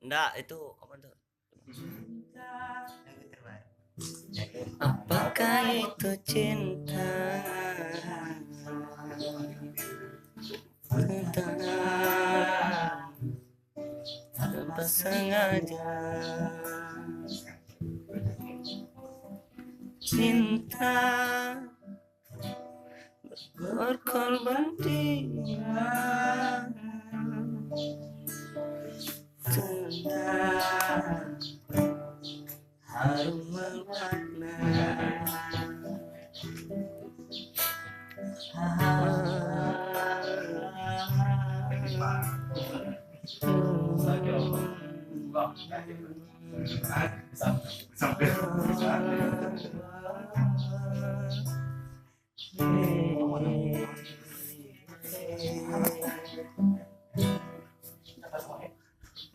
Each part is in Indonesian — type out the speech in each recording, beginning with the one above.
Enggak, itu apa tuh? Lagu terbaru. Apakah itu cinta? Entah tanpa sengaja. Cinta berkorban dia. Tentang harum berwarna.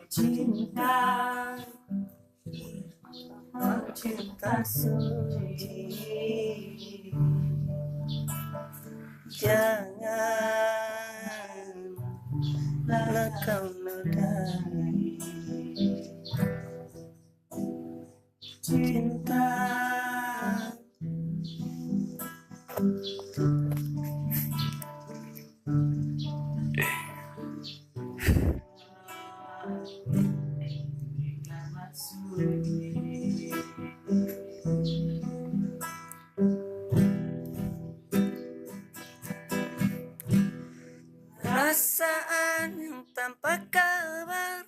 Cinta, oh cinta suci, janganlah kau nodai. Cinta perasaan yang tanpa kabar,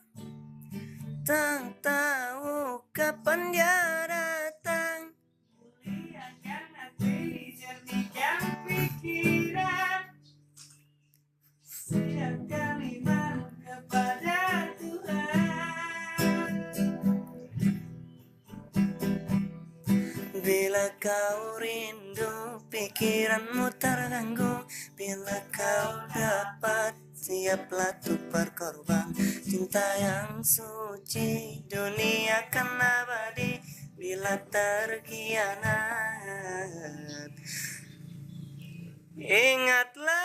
tak tahu kapan dia datang. Muliakan hati, jernihkan pikiran, setiap kalimat kepada Tuhan. Bila kau rindu, pikiranmu terganggu. Bila kau dapat, siaplah untuk berkorban. Cinta yang suci, dunia kan abadi. Bila terkhianat, ingatlah